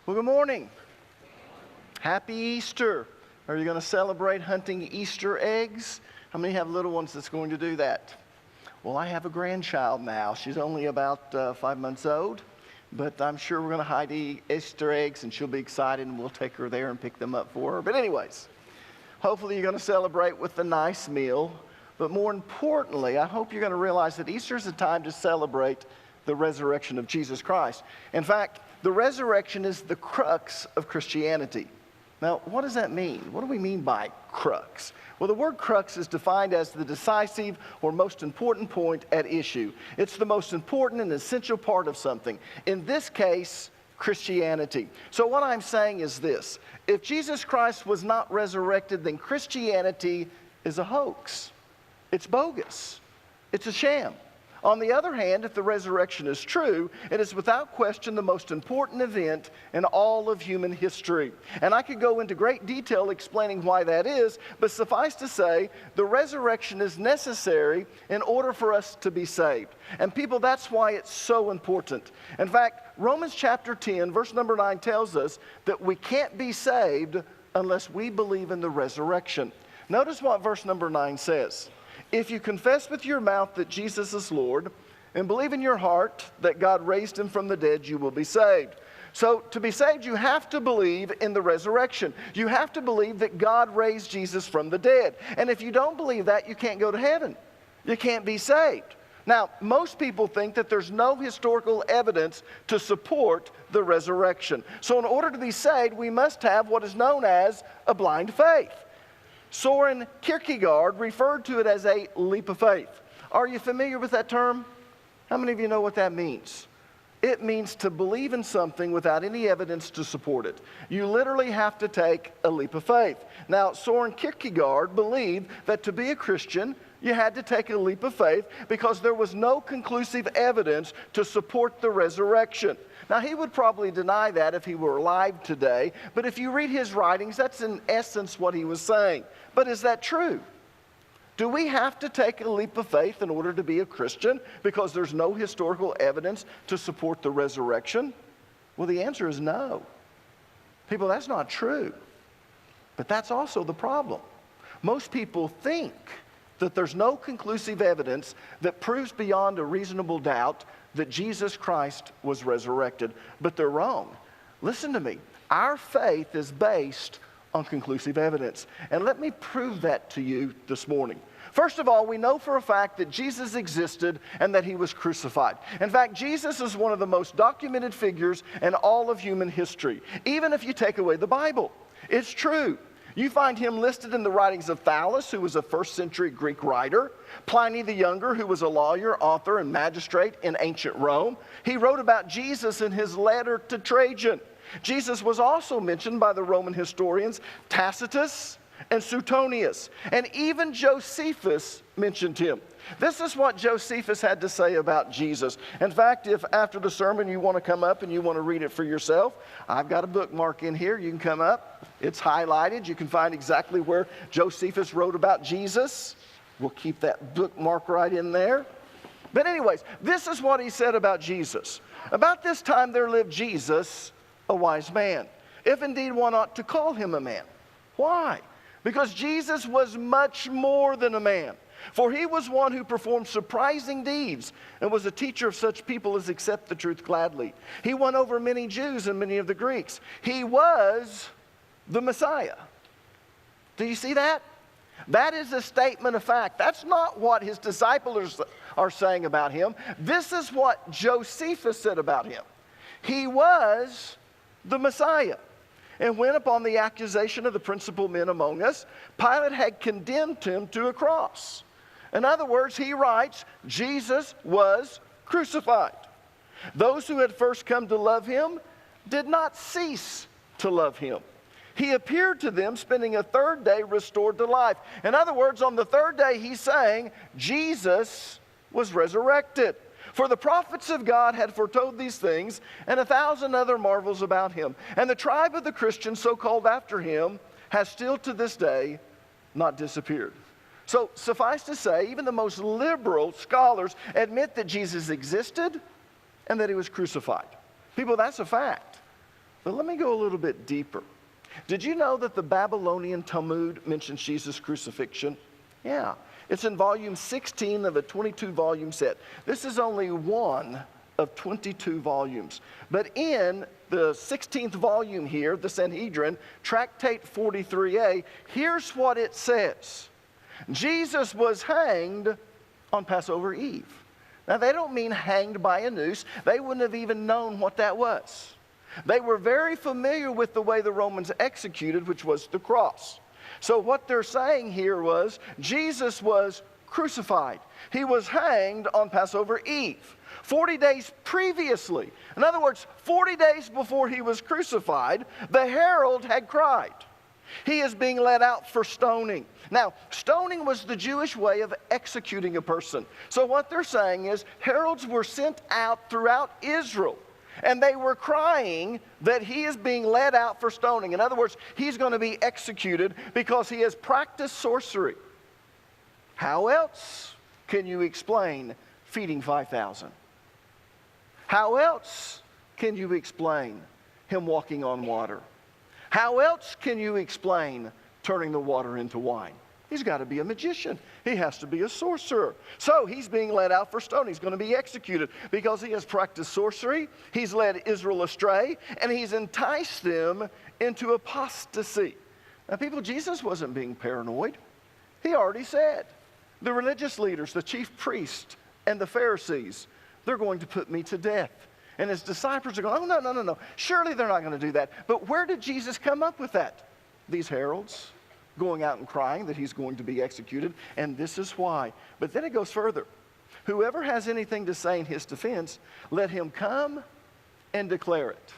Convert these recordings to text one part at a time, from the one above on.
Well, good morning. Happy Easter. Are you going to celebrate hunting Easter eggs? How many have little ones that's going to do that? Well, I have a grandchild now. She's only about 5 months old, but I'm sure we're going to hide Easter eggs and she'll be excited and we'll take her there and pick them up for her. But anyways, hopefully you're going to celebrate with a nice meal. But more importantly, I hope you're going to realize that Easter is a time to celebrate the resurrection of Jesus Christ. In fact, the resurrection is the crux of Christianity. Now, what does that mean? What do we mean by crux? Well, the word crux is defined as the decisive or most important point at issue. It's the most important and essential part of something. In this case, Christianity. So what I'm saying is this: if Jesus Christ was not resurrected, then Christianity is a hoax. It's bogus. It's a sham. On the other hand, if the resurrection is true, it is without question the most important event in all of human history. And I could go into great detail explaining why that is, but suffice to say, the resurrection is necessary in order for us to be saved. And people, that's why it's so important. In fact, Romans chapter 10, verse number 9 tells us that we can't be saved unless we believe in the resurrection. Notice what verse number 9 says. If you confess with your mouth that Jesus is Lord and believe in your heart that God raised him from the dead, you will be saved. So to be saved, you have to believe in the resurrection. You have to believe that God raised Jesus from the dead. And if you don't believe that, you can't go to heaven. You can't be saved. Now, most people think that there's no historical evidence to support the resurrection. So in order to be saved, we must have what is known as a blind faith. Soren Kierkegaard referred to it as a leap of faith. Are you familiar with that term? How many of you know what that means? It means to believe in something without any evidence to support it. You literally have to take a leap of faith. Now, Soren Kierkegaard believed that to be a Christian, you had to take a leap of faith because there was no conclusive evidence to support the resurrection. Now, he would probably deny that if he were alive today, but if you read his writings, that's in essence what he was saying. But is that true? Do we have to take a leap of faith in order to be a Christian because there's no historical evidence to support the resurrection? Well, the answer is no. People, that's not true. But that's also the problem. Most people think that there's no conclusive evidence that proves beyond a reasonable doubt that Jesus Christ was resurrected, but they're wrong. Listen to me. Our faith is based on conclusive evidence. And let me prove that to you this morning. First of all, we know for a fact that Jesus existed and that he was crucified. In fact, Jesus is one of the most documented figures in all of human history, even if you take away the Bible. It's true. You find him listed in the writings of Thales, who was a first-century Greek writer, Pliny the Younger, who was a lawyer, author, and magistrate in ancient Rome. He wrote about Jesus in his letter to Trajan. Jesus was also mentioned by the Roman historians Tacitus and Suetonius, and even Josephus mentioned him. This is what Josephus had to say about Jesus. In fact, if after the sermon you want to come up and you want to read it for yourself, I've got a bookmark in here. You can come up. It's highlighted. You can find exactly where Josephus wrote about Jesus. We'll keep that bookmark right in there. But anyways, this is what he said about Jesus. About this time there lived Jesus, a wise man, if indeed one ought to call him a man. Why? Because Jesus was much more than a man. For he was one who performed surprising deeds and was a teacher of such people as accept the truth gladly. He won over many Jews and many of the Greeks. He was the Messiah. Do you see that? That is a statement of fact. That's not what his disciples are saying about him. This is what Josephus said about him. He was the Messiah. And when upon the accusation of the principal men among us, Pilate had condemned him to a cross. In other words, he writes, Jesus was crucified. Those who had first come to love him did not cease to love him. He appeared to them, spending a third day restored to life. In other words, on the third day, he's saying Jesus was resurrected. For the prophets of God had foretold these things and 1,000 other marvels about him. And the tribe of the Christians, so called after him, has still to this day not disappeared. So suffice to say, even the most liberal scholars admit that Jesus existed and that he was crucified. People, that's a fact. But let me go a little bit deeper. Did you know that the Babylonian Talmud mentions Jesus' crucifixion? Yeah. It's in volume 16 of a 22-volume set. This is only one of 22 volumes. But in the 16th volume here, the Sanhedrin, Tractate 43a, here's what it says. Jesus was hanged on Passover Eve. Now, they don't mean hanged by a noose. They wouldn't have even known what that was. They were very familiar with the way the Romans executed, which was the cross. So what they're saying here was Jesus was crucified. He was hanged on Passover Eve. 40 days previously, in other words, 40 days before he was crucified, the herald had cried. He is being led out for stoning. Now, stoning was the Jewish way of executing a person. So what they're saying is heralds were sent out throughout Israel, and they were crying that he is being led out for stoning. In other words, he's going to be executed because he has practiced sorcery. How else can you explain feeding 5,000? How else can you explain him walking on water? How else can you explain turning the water into wine? He's got to be a magician. He has to be a sorcerer. So he's being led out for stone. He's going to be executed because he has practiced sorcery. He's led Israel astray, and he's enticed them into apostasy. Now, people, Jesus wasn't being paranoid. He already said, the religious leaders, the chief priests, and the Pharisees, they're going to put me to death. And his disciples are going, oh, no. Surely they're not going to do that. But where did Jesus come up with that? These heralds going out and crying that he's going to be executed, and this is why. But then it goes further. Whoever has anything to say in his defense, let him come and declare it.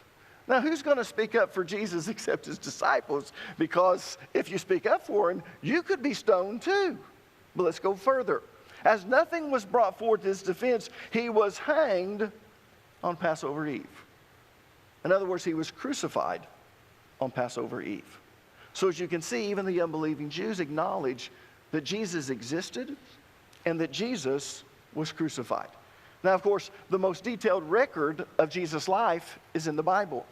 Now, who's going to speak up for Jesus except his disciples? Because if you speak up for him, you could be stoned too. But let's go further. As nothing was brought forth his defense, he was hanged on Passover Eve. In other words, he was crucified on Passover Eve. So as you can see, even the unbelieving Jews acknowledge that Jesus existed and that Jesus was crucified. Now, of course, the most detailed record of Jesus' life is in the Bible.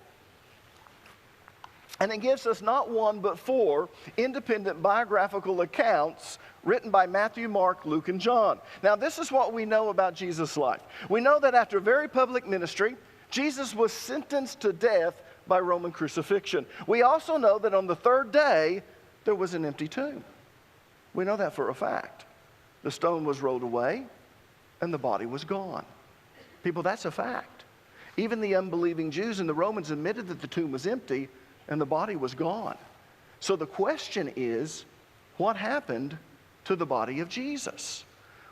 And it gives us not one but four independent biographical accounts written by Matthew, Mark, Luke, and John. Now, this is what we know about Jesus' life. We know that after a very public ministry, Jesus was sentenced to death by Roman crucifixion. We also know that on the third day, there was an empty tomb. We know that for a fact. The stone was rolled away, and the body was gone. People, that's a fact. Even the unbelieving Jews and the Romans admitted that the tomb was empty, and the body was gone. So the question is, what happened to the body of Jesus?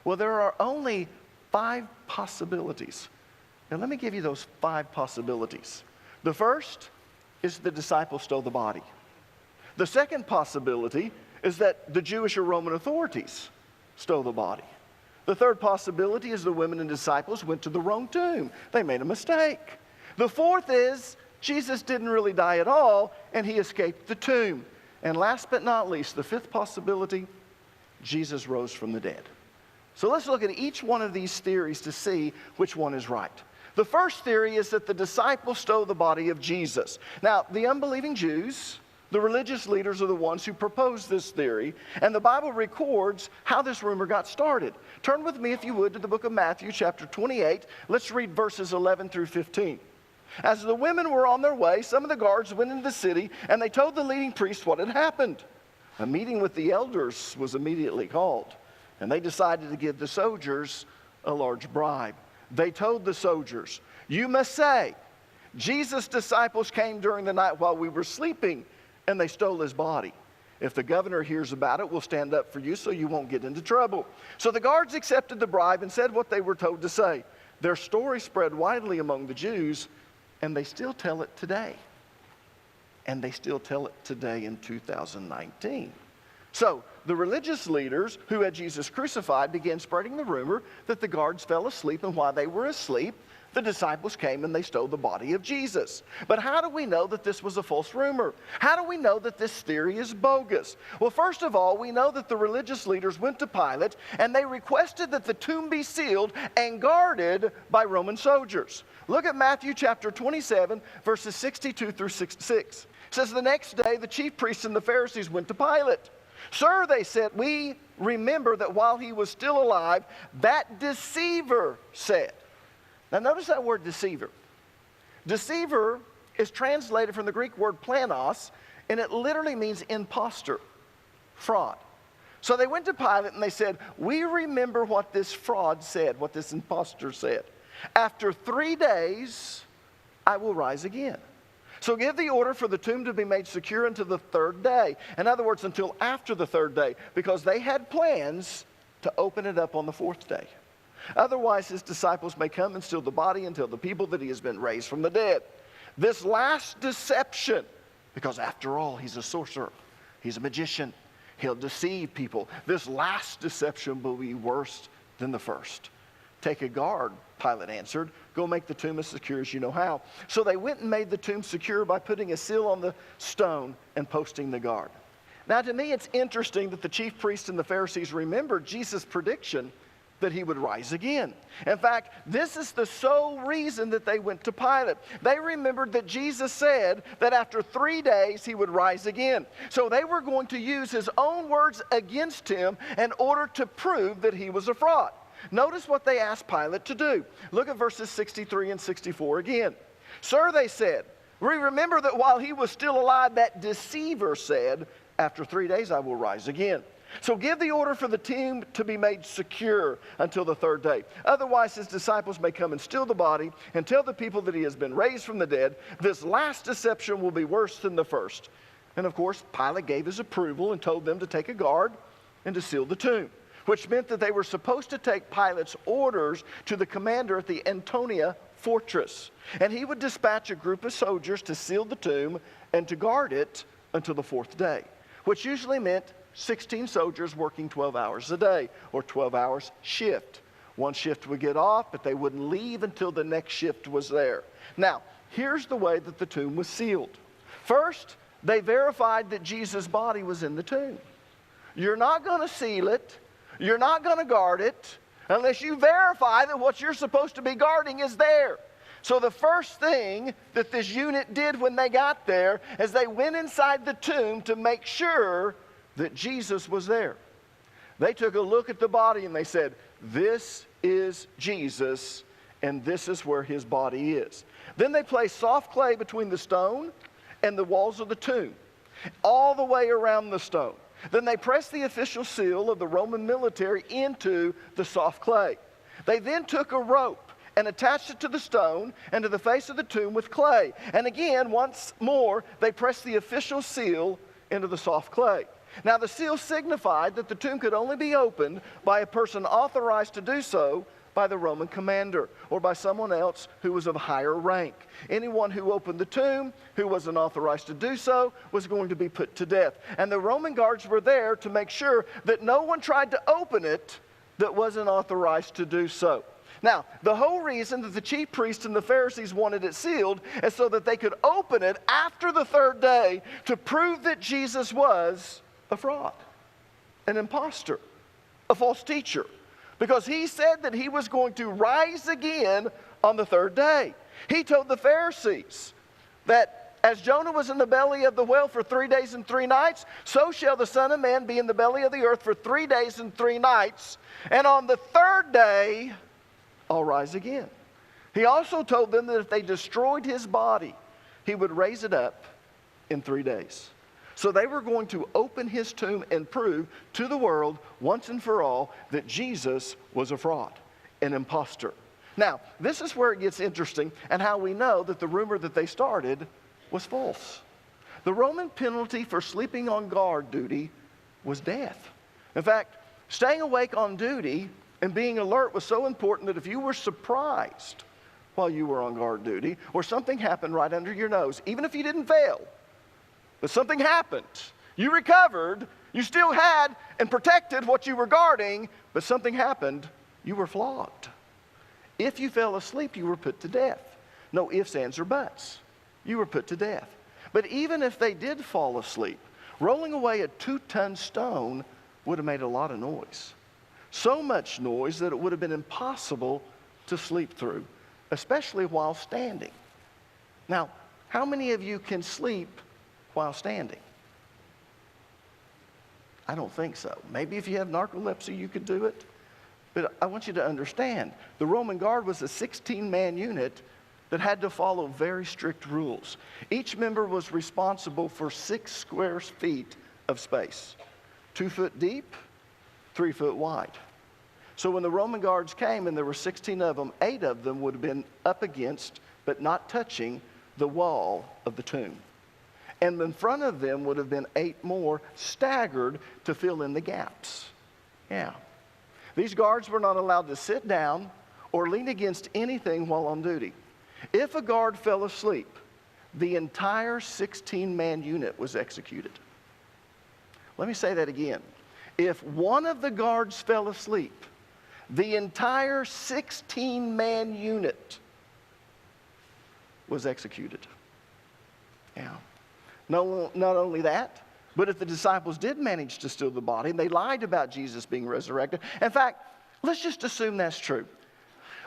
Well, there are only 5 possibilities. Now, let me give you those 5 possibilities. The first is the disciples stole the body. The second possibility is that the Jewish or Roman authorities stole the body. The third possibility is the women and disciples went to the wrong tomb. They made a mistake. The fourth is Jesus didn't really die at all, and he escaped the tomb. And last but not least, the fifth possibility, Jesus rose from the dead. So let's look at each one of these theories to see which one is right. The first theory is that the disciples stole the body of Jesus. Now, the unbelieving Jews, the religious leaders, are the ones who proposed this theory, and the Bible records how this rumor got started. Turn with me, if you would, to the book of Matthew, chapter 28. Let's read verses 11 through 15. As the women were on their way, some of the guards went into the city, and they told the leading priests what had happened. A meeting with the elders was immediately called, and they decided to give the soldiers a large bribe. They told the soldiers, "You must say, Jesus' disciples came during the night while we were sleeping, and they stole his body. If the governor hears about it, we'll stand up for you so you won't get into trouble." So the guards accepted the bribe and said what they were told to say. Their story spread widely among the Jews, and they still tell it today. And they still tell it today in 2019. So the religious leaders who had Jesus crucified began spreading the rumor that the guards fell asleep, and while they were asleep, the disciples came and they stole the body of Jesus. But how do we know that this was a false rumor? How do we know that this theory is bogus? Well, first of all, we know that the religious leaders went to Pilate and they requested that the tomb be sealed and guarded by Roman soldiers. Look at Matthew chapter 27, verses 62 through 66. It says, the next day the chief priests and the Pharisees went to Pilate. Sir, they said, we remember that while he was still alive, that deceiver said. Now notice that word deceiver. Deceiver is translated from the Greek word planos, and it literally means imposter, fraud. So they went to Pilate and they said, we remember what this fraud said, what this imposter said. After 3 days, I will rise again. So give the order for the tomb to be made secure until the 3rd day. In other words, until after the 3rd day, because they had plans to open it up on the 4th day. Otherwise, his disciples may come and steal the body and tell the people that he has been raised from the dead. This last deception, because after all, he's a sorcerer, he's a magician, he'll deceive people. This last deception will be worse than the first. Take a guard, Pilate answered. Go make the tomb as secure as you know how. So they went and made the tomb secure by putting a seal on the stone and posting the guard. Now, to me, it's interesting that the chief priests and the Pharisees remembered Jesus' prediction that he would rise again. In fact, this is the sole reason that they went to Pilate. They remembered that Jesus said that after 3 days he would rise again. So they were going to use his own words against him in order to prove that he was a fraud. Notice what they asked Pilate to do. Look at verses 63 and 64 again. Sir, they said, we remember that while he was still alive, that deceiver said, after 3 days I will rise again. So give the order for the tomb to be made secure until the 3rd day. Otherwise, his disciples may come and steal the body and tell the people that he has been raised from the dead. This last deception will be worse than the first. And of course, Pilate gave his approval and told them to take a guard and to seal the tomb, which meant that they were supposed to take Pilate's orders to the commander at the Antonia fortress. And he would dispatch a group of soldiers to seal the tomb and to guard it until the 4th day, which usually meant 16 soldiers working 12 hours a day, or 12 hours shift. One shift would get off, but they wouldn't leave until the next shift was there. Now, here's the way that the tomb was sealed. First, they verified that Jesus' body was in the tomb. You're not going to seal it, you're not going to guard it, unless you verify that what you're supposed to be guarding is there. So the first thing that this unit did when they got there is they went inside the tomb to make sure that Jesus was there. They took a look at the body and they said, this is Jesus, and this is where his body is. Then they placed soft clay between the stone and the walls of the tomb, all the way around the stone. Then they pressed the official seal of the Roman military into the soft clay. They then took a rope and attached it to the stone and to the face of the tomb with clay. And again, once more, they pressed the official seal into the soft clay. Now, the seal signified that the tomb could only be opened by a person authorized to do so by the Roman commander or by someone else who was of higher rank. Anyone who opened the tomb who wasn't authorized to do so was going to be put to death. And the Roman guards were there to make sure that no one tried to open it that wasn't authorized to do so. Now, the whole reason that the chief priests and the Pharisees wanted it sealed is so that they could open it after the 3rd day to prove that Jesus was a fraud, an imposter, a false teacher, because he said that he was going to rise again on the 3rd day. He told the Pharisees that as Jonah was in the belly of the whale for 3 days and 3 nights, so shall the Son of Man be in the belly of the earth for 3 days and 3 nights, and on the 3rd day I'll rise again. He also told them that if they destroyed his body, he would raise it up in 3 days. So they were going to open his tomb and prove to the world once and for all that Jesus was a fraud, an imposter. Now, this is where it gets interesting and how we know that the rumor that they started was false. The Roman penalty for sleeping on guard duty was death. In fact, staying awake on duty and being alert was so important that if you were surprised while you were on guard duty or something happened right under your nose, even if you didn't fail, but something happened, you recovered, you still had and protected what you were guarding, but something happened, you were flogged. If you fell asleep, you were put to death. No ifs, ands, or buts. You were put to death. But even if they did fall asleep, rolling away a 2-ton stone would have made a lot of noise. So much noise that it would have been impossible to sleep through, especially while standing. Now, how many of you can sleep while standing? I don't think so. Maybe if you have narcolepsy, you could do it. But I want you to understand, the Roman guard was a 16-man unit that had to follow very strict rules. Each member was responsible for 6 square feet of space, 2 foot deep, 3 foot wide. So when the Roman guards came, and there were 16 of them, 8 of them would have been up against, but not touching, the wall of the tomb. And in front of them would have been 8 more staggered to fill in the gaps. Yeah. These guards were not allowed to sit down or lean against anything while on duty. If a guard fell asleep, the entire 16-man unit was executed. Let me say that again. If one of the guards fell asleep, the entire 16-man unit was executed. Yeah. No, not only that, but if the disciples did manage to steal the body, and they lied about Jesus being resurrected. In fact, let's just assume that's true.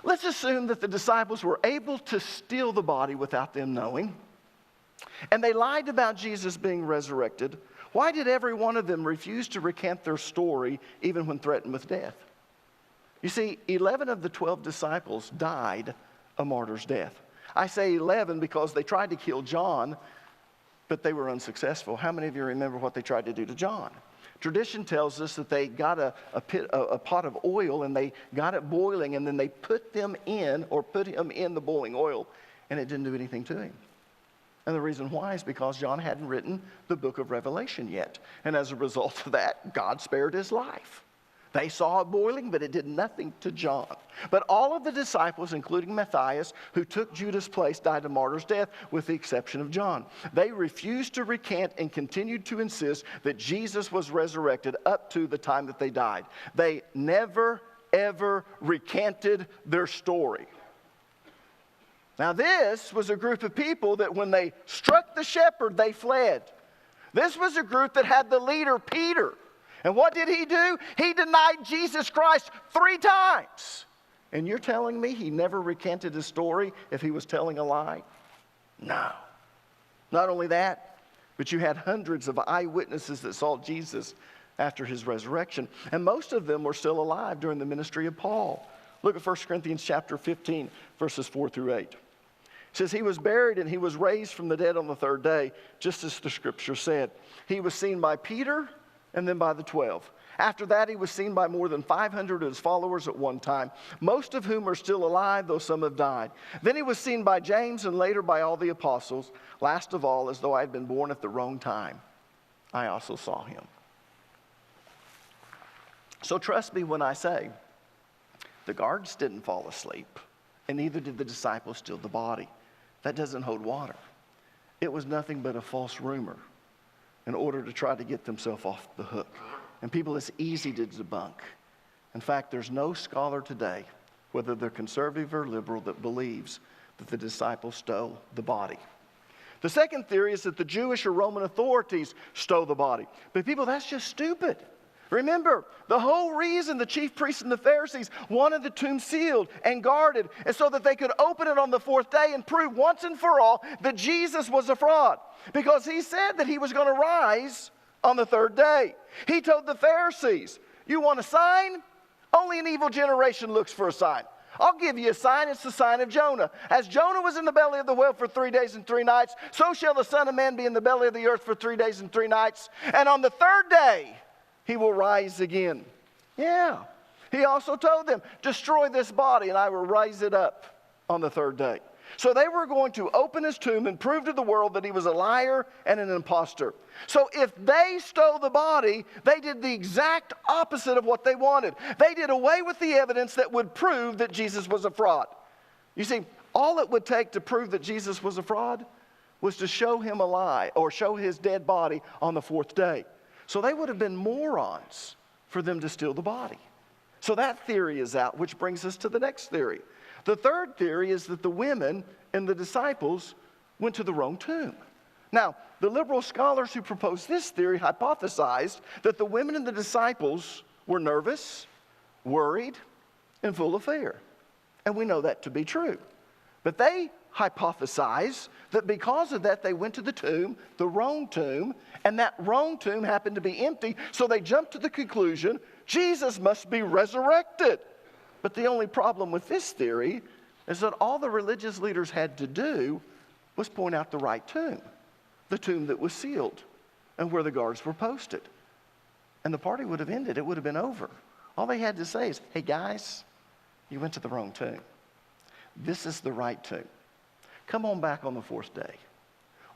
Let's assume that the disciples were able to steal the body without them knowing, and they lied about Jesus being resurrected. Why did every one of them refuse to recant their story even when threatened with death? You see, 11 of the 12 disciples died a martyr's death. I say 11 because they tried to kill John, but they were unsuccessful. How many of you remember what they tried to do to John? Tradition tells us that they got a pot of oil, and they got it boiling, and then they put him in the boiling oil, and it didn't do anything to him. And the reason why is because John hadn't written the book of Revelation yet. And as a result of that, God spared his life. They saw it boiling, but it did nothing to John. But all of the disciples, including Matthias, who took Judas' place, died a martyr's death, with the exception of John. They refused to recant and continued to insist that Jesus was resurrected up to the time that they died. They never, ever recanted their story. Now, this was a group of people that when they struck the shepherd, they fled. This was a group that had the leader, Peter. And what did he do? He denied Jesus Christ 3 times. And you're telling me he never recanted his story if he was telling a lie? No. Not only that, but you had hundreds of eyewitnesses that saw Jesus after his resurrection. And most of them were still alive during the ministry of Paul. Look at 1 Corinthians chapter 15, verses 4 through 8. It says, he was buried and he was raised from the dead on the 3rd day, just as the scripture said. He was seen by Peter and then by the 12. After that, he was seen by more than 500 of his followers at one time, most of whom are still alive, though some have died. Then he was seen by James and later by all the apostles. Last of all, as though I had been born at the wrong time, I also saw him. So trust me when I say, the guards didn't fall asleep, and neither did the disciples steal the body. That doesn't hold water. It was nothing but a false rumor in order to try to get themselves off the hook. And people, it's easy to debunk. In fact, there's no scholar today, whether they're conservative or liberal, that believes that the disciples stole the body. The second theory is that the Jewish or Roman authorities stole the body. But people, that's just stupid. Remember, the whole reason the chief priests and the Pharisees wanted the tomb sealed and guarded is so that they could open it on the 4th day and prove once and for all that Jesus was a fraud. Because he said that he was going to rise on the 3rd day. He told the Pharisees, you want a sign? Only an evil generation looks for a sign. I'll give you a sign. It's the sign of Jonah. As Jonah was in the belly of the whale for 3 days and 3 nights, so shall the Son of Man be in the belly of the earth for 3 days and 3 nights. And on the 3rd day, he will rise again. Yeah. He also told them, destroy this body and I will raise it up on the 3rd day. So they were going to open his tomb and prove to the world that he was a liar and an imposter. So if they stole the body, they did the exact opposite of what they wanted. They did away with the evidence that would prove that Jesus was a fraud. You see, all it would take to prove that Jesus was a fraud was to show him a lie or show his dead body on the 4th day. So they would have been morons for them to steal the body. So that theory is out, which brings us to the next theory. The third theory is that the women and the disciples went to the wrong tomb. Now, the liberal scholars who proposed this theory hypothesized that the women and the disciples were nervous, worried, and full of fear. And we know that to be true. But they hypothesized that because of that, they went to the tomb, the wrong tomb, and that wrong tomb happened to be empty, so they jumped to the conclusion, Jesus must be resurrected. But the only problem with this theory is that all the religious leaders had to do was point out the right tomb, the tomb that was sealed, and where the guards were posted. And the party would have ended. It would have been over. All they had to say is, hey guys, you went to the wrong tomb. This is the right tomb. Come on back on the fourth day.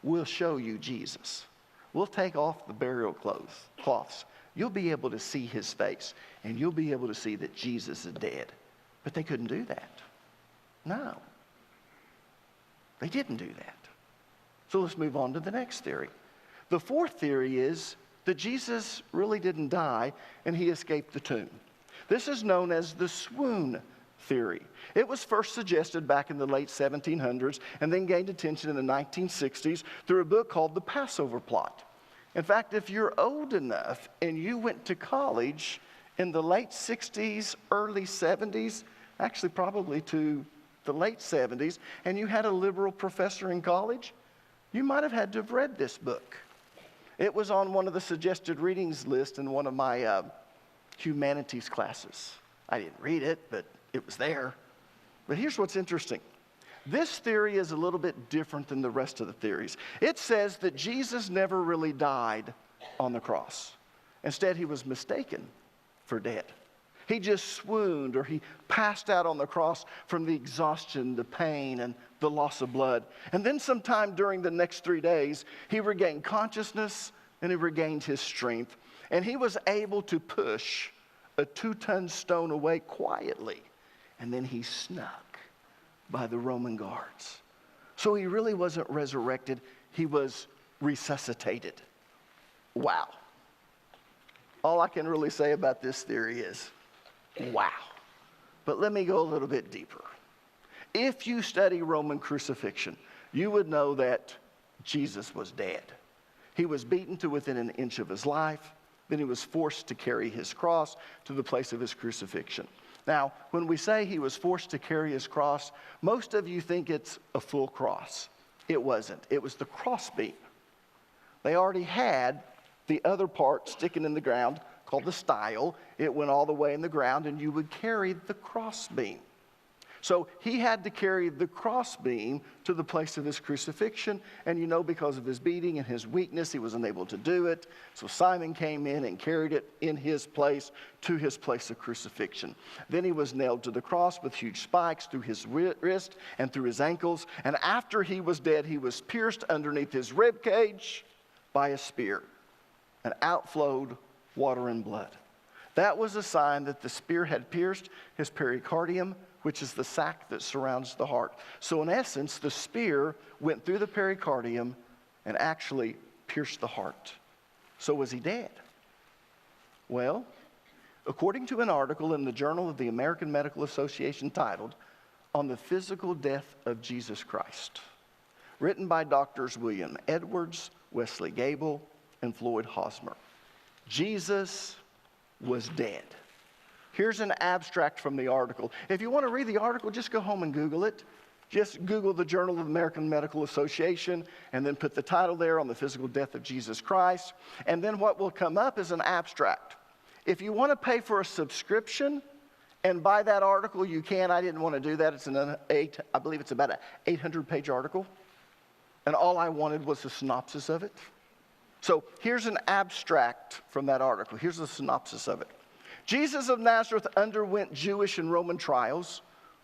We'll show you Jesus. We'll take off the burial cloths. You'll be able to see his face, and you'll be able to see that Jesus is dead. But they couldn't do that. No. They didn't do that. So let's move on to the next theory. The fourth theory is that Jesus really didn't die, and he escaped the tomb. This is known as the swoon theory. It was first suggested back in the late 1700s and then gained attention in the 1960s through a book called The Passover Plot. In fact, if you're old enough and you went to college in the late 60s, early 70s, actually probably to the late 70s, and you had a liberal professor in college, you might have had to have read this book. It was on one of the suggested readings list in one of my humanities classes. I didn't read it, but it was there. But here's what's interesting. This theory is a little bit different than the rest of the theories. It says that Jesus never really died on the cross. Instead, he was mistaken for dead. He just swooned, or he passed out on the cross from the exhaustion, the pain, and the loss of blood. And then sometime during the next 3 days, he regained consciousness and he regained his strength. And he was able to push a 2-ton stone away quietly. And then he snuck by the Roman guards. So he really wasn't resurrected. He was resuscitated. Wow. All I can really say about this theory is, wow. But let me go a little bit deeper. If you study Roman crucifixion, you would know that Jesus was dead. He was beaten to within an inch of his life. Then he was forced to carry his cross to the place of his crucifixion. Now, when we say he was forced to carry his cross, most of you think it's a full cross. It wasn't. It was the crossbeam. They already had the other part sticking in the ground called the stile. It went all the way in the ground, and you would carry the crossbeam. So he had to carry the crossbeam to the place of his crucifixion, and you know, because of his beating and his weakness, he was unable to do it. So Simon came in and carried it in his place to his place of crucifixion. Then he was nailed to the cross with huge spikes through his wrist and through his ankles, and after he was dead, he was pierced underneath his rib cage by a spear, and out flowed water and blood. That was a sign that the spear had pierced his pericardium, which is the sac that surrounds the heart. So in essence, the spear went through the pericardium and actually pierced the heart. So was he dead? Well, according to an article in the Journal of the American Medical Association titled, "On the Physical Death of Jesus Christ," written by Doctors William Edwards, Wesley Gable, and Floyd Hosmer, Jesus was dead. Here's an abstract from the article. If you want to read the article, just go home and Google it. Just Google the Journal of the American Medical Association and then put the title there, "On the Physical Death of Jesus Christ." And then what will come up is an abstract. If you want to pay for a subscription and buy that article, you can. I didn't want to do that. It's I believe it's about an 800-page article. And all I wanted was a synopsis of it. So here's an abstract from that article. Here's the synopsis of it. Jesus of Nazareth underwent Jewish and Roman trials,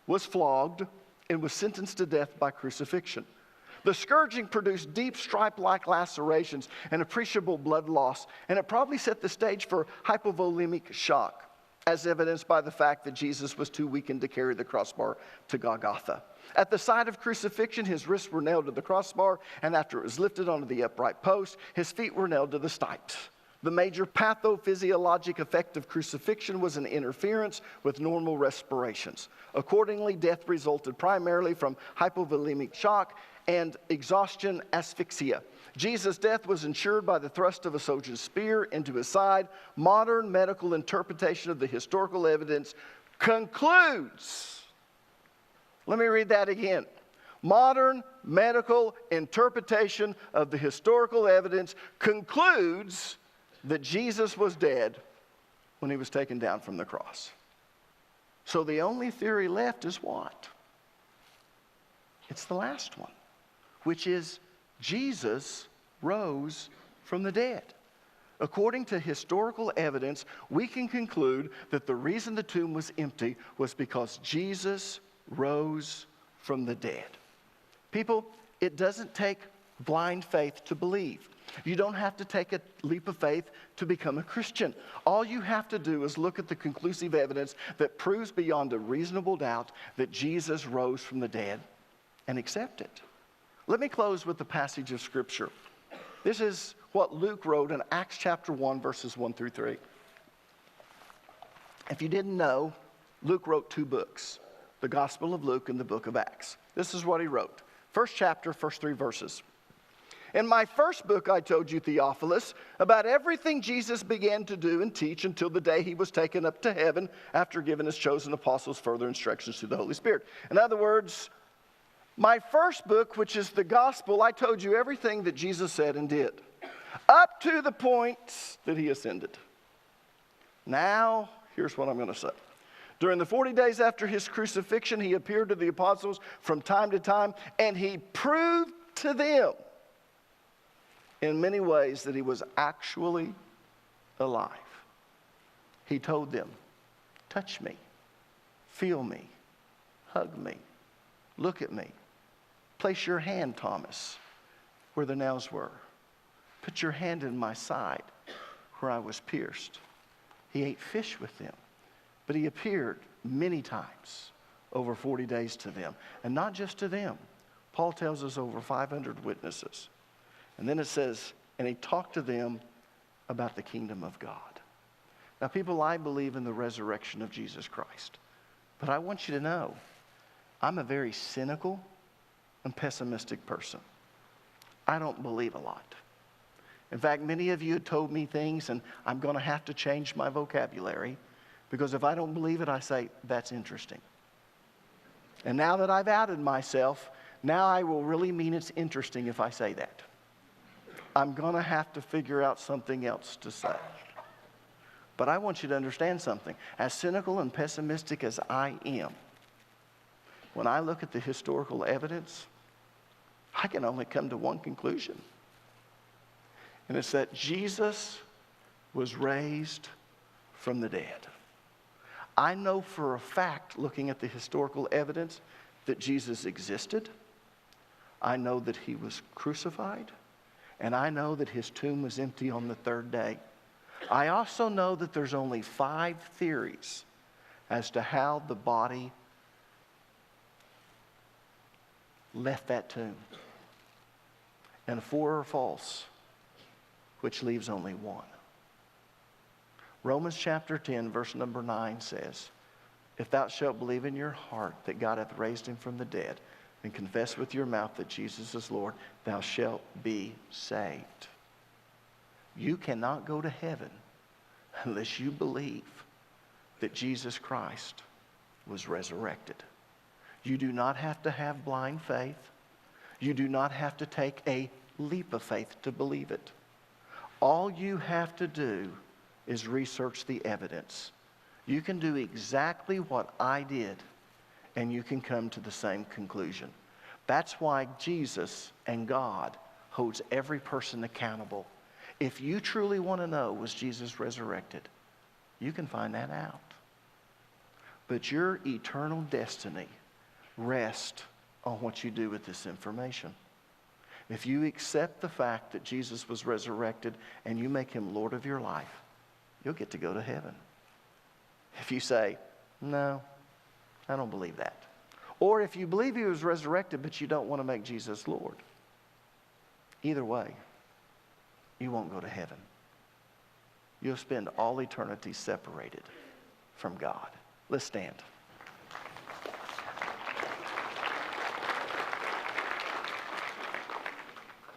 was flogged, and was sentenced to death by crucifixion. The scourging produced deep stripe-like lacerations and appreciable blood loss, and it probably set the stage for hypovolemic shock, as evidenced by the fact that Jesus was too weakened to carry the crossbar to Golgotha. At the site of crucifixion, his wrists were nailed to the crossbar, and after it was lifted onto the upright post, his feet were nailed to the stake. The major pathophysiologic effect of crucifixion was an interference with normal respirations. Accordingly, death resulted primarily from hypovolemic shock and exhaustion asphyxia. Jesus' death was ensured by the thrust of a soldier's spear into his side. Modern medical interpretation of the historical evidence concludes. Let me read that again. Modern medical interpretation of the historical evidence concludes that Jesus was dead when he was taken down from the cross. So the only theory left is what? It's the last one, which is Jesus rose from the dead. According to historical evidence, we can conclude that the reason the tomb was empty was because Jesus rose from the dead. People, it doesn't take blind faith to believe. You don't have to take a leap of faith to become a Christian. All you have to do is look at the conclusive evidence that proves beyond a reasonable doubt that Jesus rose from the dead and accept it. Let me close with the passage of Scripture. This is what Luke wrote in Acts chapter 1, verses 1 through 3. If you didn't know, Luke wrote 2 books, the Gospel of Luke and the book of Acts. This is what he wrote. First chapter, first 3 verses. In my first book, I told you, Theophilus, about everything Jesus began to do and teach until the day he was taken up to heaven after giving his chosen apostles further instructions through the Holy Spirit. In other words, my first book, which is the gospel, I told you everything that Jesus said and did, up to the point that he ascended. Now, here's what I'm going to say. During the 40 days after his crucifixion, he appeared to the apostles from time to time, and he proved to them in many ways that he was actually alive. He told them, touch me, feel me, hug me, look at me. Place your hand, Thomas, where the nails were. Put your hand in my side where I was pierced. He ate fish with them, but he appeared many times over 40 days to them. And not just to them. Paul tells us over 500 witnesses. And then it says, and he talked to them about the kingdom of God. Now, people, I believe in the resurrection of Jesus Christ. But I want you to know, I'm a very cynical and pessimistic person. I don't believe a lot. In fact, many of you have told me things, and I'm going to have to change my vocabulary, because if I don't believe it, I say, that's interesting. And now that I've outed myself, now I will really mean it's interesting if I say that. I'm going to have to figure out something else to say. But I want you to understand something. As cynical and pessimistic as I am, when I look at the historical evidence, I can only come to one conclusion. And it's that Jesus was raised from the dead. I know for a fact, looking at the historical evidence, that Jesus existed. I know that he was crucified. And I know that his tomb was empty on the 3rd day. I also know that there's only 5 theories as to how the body left that tomb. And 4 are false, which leaves only 1. Romans chapter 10, verse number 9 says, if thou shalt believe in your heart that God hath raised him from the dead, and confess with your mouth that Jesus is Lord, thou shalt be saved. You cannot go to heaven unless you believe that Jesus Christ was resurrected. You do not have to have blind faith. You do not have to take a leap of faith to believe it. All you have to do is research the evidence. You can do exactly what I did, and you can come to the same conclusion. That's why Jesus and God holds every person accountable. If you truly want to know, was Jesus resurrected, you can find that out. But your eternal destiny rests on what you do with this information. If you accept the fact that Jesus was resurrected and you make him Lord of your life, you'll get to go to heaven. If you say, no, I don't believe that. Or if you believe he was resurrected but you don't want to make Jesus Lord, either way, you won't go to heaven. you'll spend all eternity separated from God. Let's stand.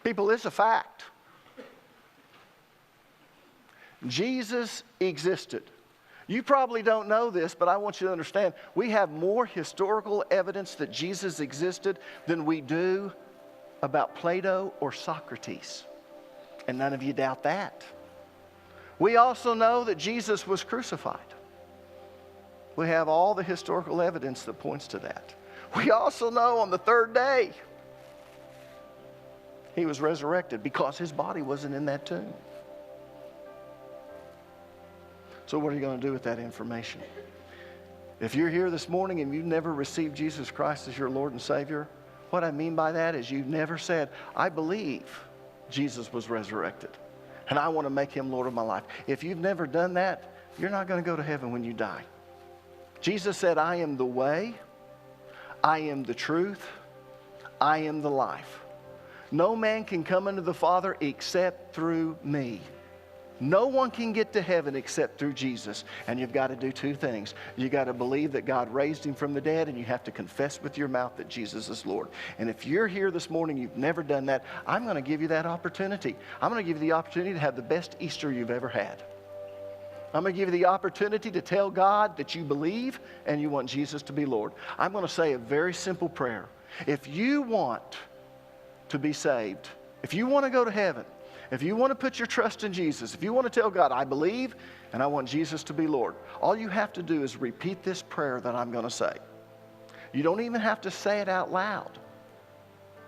People, it's a fact. Jesus existed. You probably don't know this, but I want you to understand, we have more historical evidence that Jesus existed than we do about Plato or Socrates. And none of you doubt that. We also know that Jesus was crucified. We have all the historical evidence that points to that. We also know on the third day, he was resurrected because his body wasn't in that tomb. So what are you going to do with that information? If you're here this morning and you've never received Jesus Christ as your Lord and Savior, what I mean by that is you've never said, I believe Jesus was resurrected and I want to make him Lord of my life. If you've never done that, you're not going to go to heaven when you die. Jesus said, I am the way, I am the truth, I am the life. No man can come unto the Father except through me. No one can get to heaven except through Jesus. And you've got to do two things. You've got to believe that God raised him from the dead, and you have to confess with your mouth that Jesus is Lord. And if you're here this morning, you've never done that, I'm going to give you that opportunity. I'm going to give you the opportunity to have the best Easter you've ever had. I'm going to give you the opportunity to tell God that you believe and you want Jesus to be Lord. I'm going to say a very simple prayer. If you want to be saved, if you want to go to heaven, if you want to put your trust in Jesus, if you want to tell God, I believe and I want Jesus to be Lord, all you have to do is repeat this prayer that I'm going to say. You don't even have to say it out loud.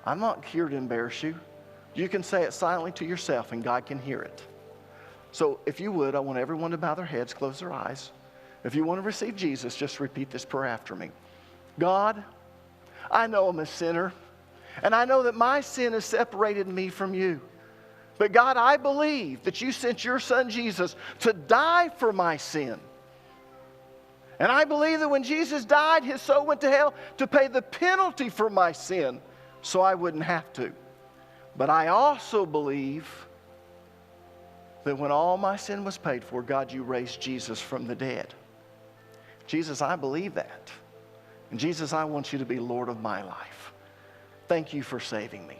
I'm not here to embarrass you. You can say it silently to yourself and God can hear it. So if you would, I want everyone to bow their heads, close their eyes. If you want to receive Jesus, just repeat this prayer after me. God, I know I'm a sinner, and I know that my sin has separated me from you. But God, I believe that you sent your son Jesus to die for my sin. And I believe that when Jesus died, his soul went to hell to pay the penalty for my sin so I wouldn't have to. But I also believe that when all my sin was paid for, God, you raised Jesus from the dead. Jesus, I believe that. And Jesus, I want you to be Lord of my life. Thank you for saving me.